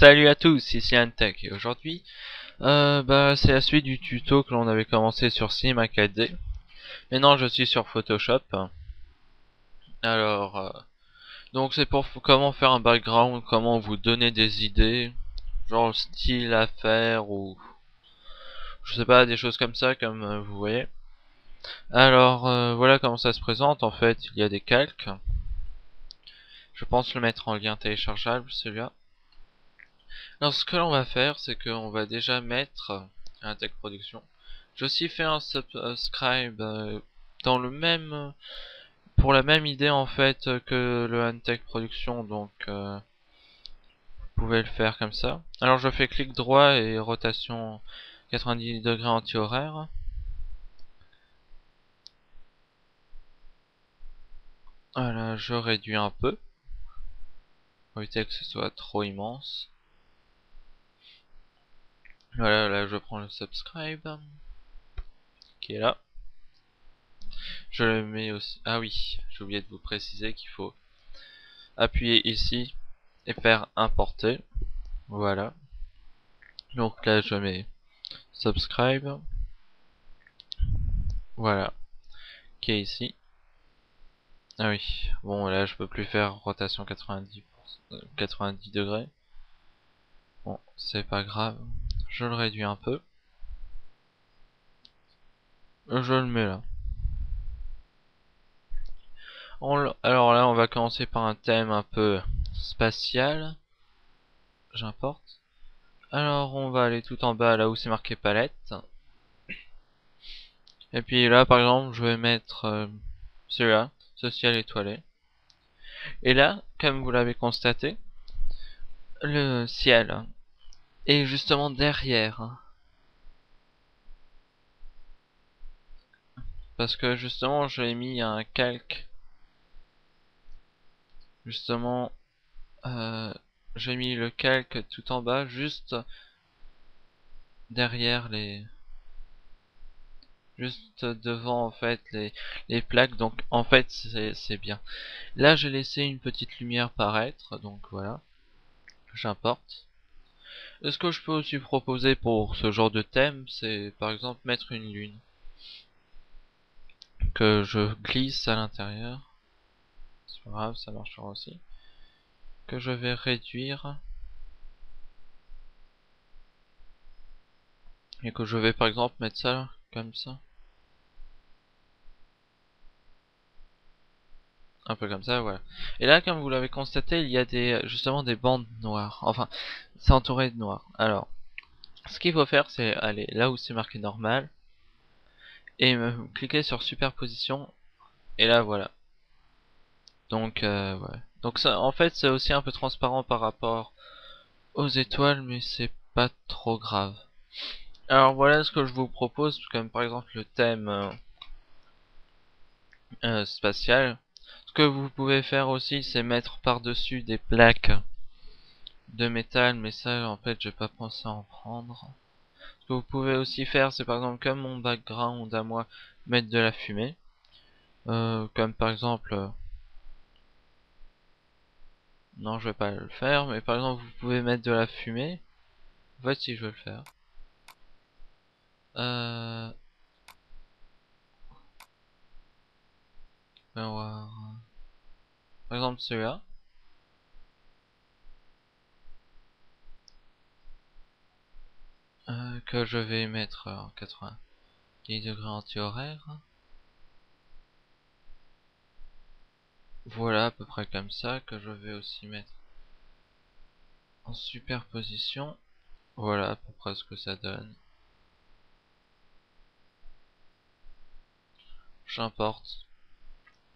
Salut à tous, ici Antech et aujourd'hui c'est la suite du tuto que l'on avait commencé sur Cinema 4D. Maintenant je suis sur Photoshop. Alors donc c'est pour comment faire un background, comment vous donner des idées, genre le style à faire ou je sais pas, des choses comme ça comme vous voyez. Alors voilà comment ça se présente. En fait il y a des calques. Je pense le mettre en lien téléchargeable celui-là. Alors ce que l'on va faire, c'est qu'on va déjà mettre Antech Production. J'ai aussi fait un subscribe dans le même, pour la même idée en fait que le Antech Production, donc vous pouvez le faire comme ça. Alors je fais clic droit et rotation 90 degrés anti-horaire. Voilà, je réduis un peu pour éviter que ce soit trop immense. Voilà, là je prends le subscribe qui est là. Je le mets aussi. Ah oui, j'ai oublié de vous préciser qu'il faut appuyer ici et faire importer. Voilà. Donc là je mets subscribe. Voilà. Qui est ici. Ah oui. Bon là je peux plus faire rotation 90 degrés. Bon, c'est pas grave. Je le réduis un peu. Je le mets là. Alors là on va commencer par un thème un peu spatial. J'importe. Alors on va aller tout en bas là où c'est marqué palette. Et puis là par exemple je vais mettre celui-là, social étoilé. Et là, comme vous l'avez constaté, le ciel est justement derrière. Parce que justement j'ai mis un calque. Justement j'ai mis le calque tout en bas, juste derrière les... Juste devant en fait les plaques, donc en fait c'est bien. Là j'ai laissé une petite lumière paraître, donc voilà, j'importe. Et ce que je peux aussi proposer pour ce genre de thème, c'est par exemple mettre une lune que je glisse à l'intérieur. C'est pas grave, ça marchera aussi. Que je vais réduire et que je vais par exemple mettre ça comme ça. Un peu comme ça, voilà. Et là, comme vous l'avez constaté, il y a justement des bandes noires. Enfin, c'est entouré de noir. Alors, ce qu'il faut faire, c'est aller là où c'est marqué normal et cliquer sur superposition. Et là, voilà. Donc, ouais. Donc ça, en fait, c'est aussi un peu transparent par rapport aux étoiles, mais c'est pas trop grave. Alors voilà ce que je vous propose, comme par exemple le thème spatial. Ce que vous pouvez faire aussi, c'est mettre par-dessus des plaques de métal, mais ça en fait j'ai pas pensé à en prendre. Ce que vous pouvez aussi faire, c'est par exemple comme mon background à moi, mettre de la fumée. Comme par exemple... non, je vais pas le faire, mais par exemple vous pouvez mettre de la fumée. En fait, si je veux le faire. On va voir. Par exemple celui-là. Que je vais mettre en 90 degrés anti-horaire. Voilà, à peu près comme ça, que je vais aussi mettre en superposition. Voilà à peu près ce que ça donne. J'importe.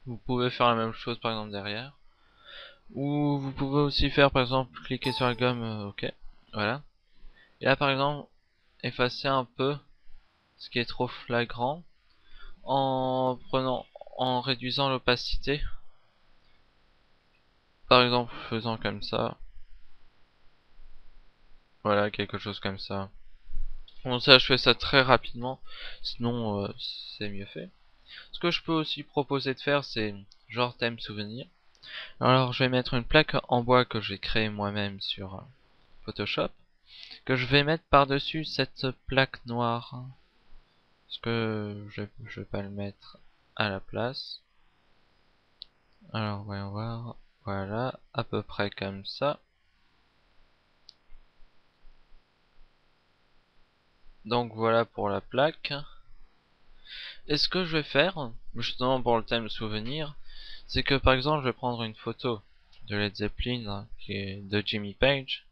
Vous pouvez faire la même chose par exemple derrière. Ou vous pouvez aussi faire par exemple cliquer sur la gomme, ok. Voilà. Et là par exemple, effacer un peu ce qui est trop flagrant en réduisant l'opacité. Par exemple faisant comme ça. Voilà, quelque chose comme ça. Bon ça je fais ça très rapidement, sinon c'est mieux fait. Ce que je peux aussi proposer de faire, c'est genre thème souvenir. Alors je vais mettre une plaque en bois que j'ai créé moi-même sur Photoshop, que je vais mettre par-dessus cette plaque noire. Parce que je vais pas le mettre à la place. Alors voyons voir. Voilà, à peu près comme ça. Donc voilà pour la plaque. Et ce que je vais faire, justement pour le thème souvenir, c'est que par exemple je vais prendre une photo de Led Zeppelin, qui est de Jimmy Page,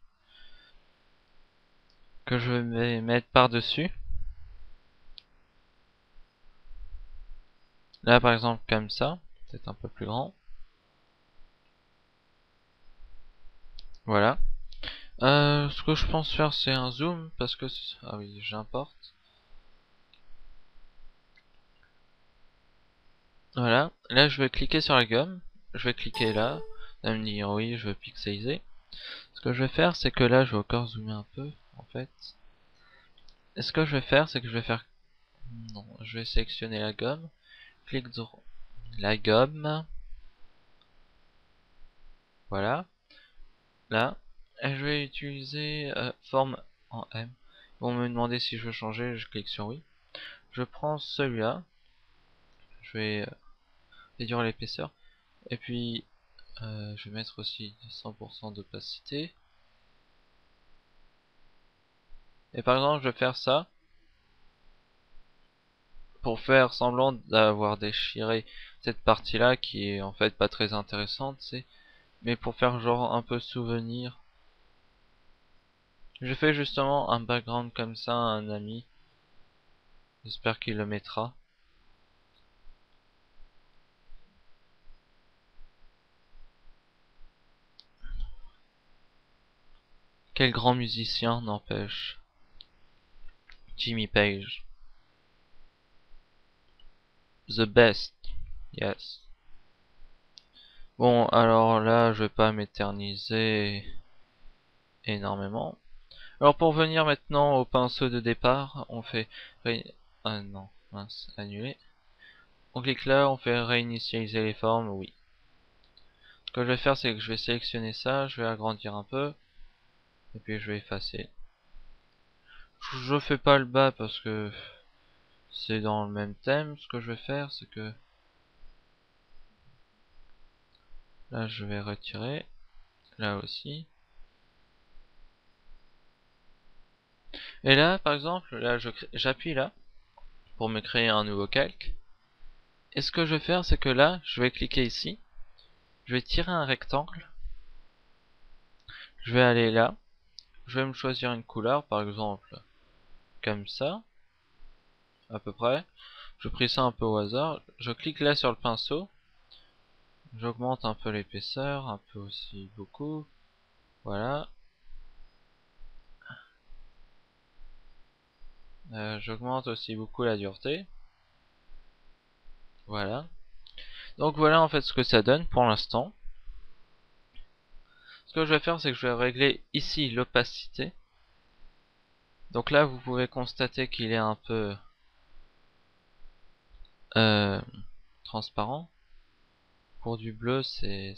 que je vais mettre par-dessus. Là par exemple comme ça, peut-être un peu plus grand. Voilà. Ce que je pense faire c'est un zoom, parce que... Ah oui, j'importe. Voilà, là je vais cliquer sur la gomme, je vais cliquer là, ça va me dire oui, je veux pixeliser. Ce que je vais faire, c'est que là je vais encore zoomer un peu en fait. Et ce que je vais faire, c'est que je vais faire... Non, je vais sélectionner la gomme, clique sur la gomme, voilà, là, et je vais utiliser forme en M. Ils vont me demander si je veux changer, je clique sur oui. Je prends celui-là, je vais réduire l'épaisseur, et puis je vais mettre aussi 100% d'opacité. Et par exemple, je vais faire ça pour faire semblant d'avoir déchiré cette partie-là qui est en fait pas très intéressante, c'est, mais pour faire genre un peu souvenir. Je fais justement un background comme ça à un ami. J'espère qu'il le mettra. Quel grand musicien, n'empêche. Jimmy Page. The best. Yes. Bon, alors là, je vais pas m'éterniser énormément. Alors pour venir maintenant au pinceau de départ, on fait... Ah non, mince, annuler. On clique là, on fait réinitialiser les formes, oui. Ce que je vais faire, c'est que je vais sélectionner ça, je vais agrandir un peu, et puis je vais effacer. Je fais pas le bas parce que c'est dans le même thème. Ce que je vais faire, c'est que là, je vais retirer, là aussi. Et là, par exemple, là, j'appuie là pour me créer un nouveau calque. Et ce que je vais faire, c'est que là, je vais cliquer ici, je vais tirer un rectangle, je vais aller là, je vais me choisir une couleur, par exemple, comme ça, à peu près. Je pris ça un peu au hasard, je clique là sur le pinceau, j'augmente un peu l'épaisseur, un peu aussi beaucoup, voilà. J'augmente aussi beaucoup la dureté, voilà. Donc voilà en fait ce que ça donne pour l'instant. Ce que je vais faire, c'est que je vais régler ici l'opacité. Donc là vous pouvez constater qu'il est un peu transparent. Pour du bleu c'est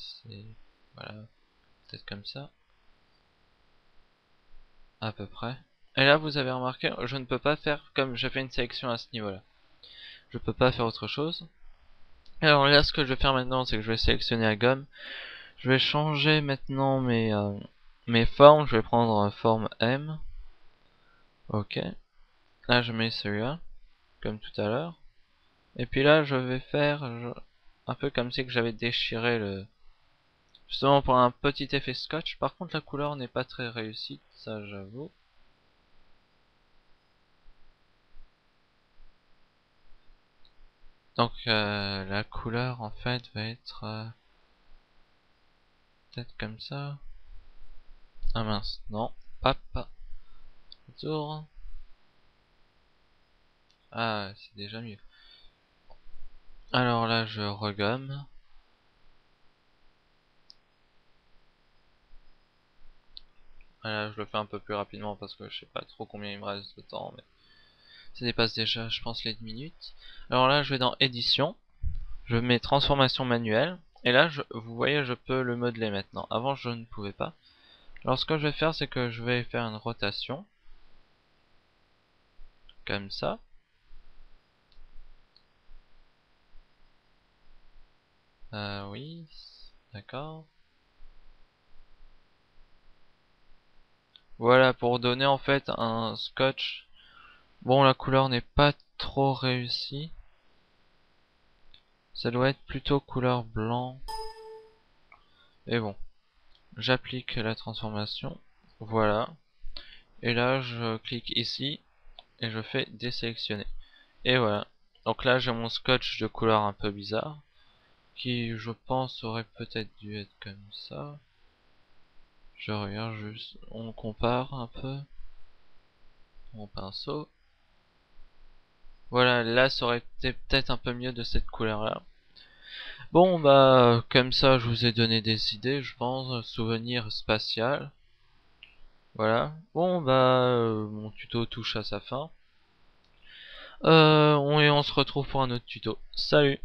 voilà, peut-être comme ça, à peu près. Et là vous avez remarqué, je ne peux pas faire, comme j'ai fait une sélection à ce niveau là, je peux pas faire autre chose. Alors là ce que je vais faire maintenant, c'est que je vais sélectionner la gomme. Je vais changer maintenant mes formes. Je vais prendre forme M. Ok. Là je mets celui-là, comme tout à l'heure. Et puis là je vais faire un peu comme si que j'avais déchiré le... Justement pour un petit effet scotch. Par contre la couleur n'est pas très réussie, ça j'avoue. Donc la couleur en fait va être peut-être comme ça. Ah mince, non, hop, retour. Ah c'est déjà mieux. Alors là je regomme. Voilà, je le fais un peu plus rapidement parce que je sais pas trop combien il me reste de temps, mais ça dépasse déjà je pense les 10 minutes. Alors là je vais dans édition, je mets transformation manuelle, et là vous voyez je peux le modeler maintenant. Avant je ne pouvais pas. Alors ce que je vais faire, c'est que je vais faire une rotation. Comme ça. Oui, d'accord. Voilà, pour donner en fait un scotch. Bon, la couleur n'est pas trop réussie. Ça doit être plutôt couleur blanc. Et bon, j'applique la transformation. Voilà. Et là, je clique ici et je fais désélectionner. Et voilà. Donc là, j'ai mon scotch de couleur un peu bizarre, qui je pense aurait peut-être dû être comme ça. Je regarde juste, on compare un peu mon pinceau. Voilà, là ça aurait été peut-être un peu mieux de cette couleur là. Bon bah comme ça je vous ai donné des idées, je pense. Souvenir spatial. Voilà. Bon bah mon tuto touche à sa fin. Et on se retrouve pour un autre tuto. Salut!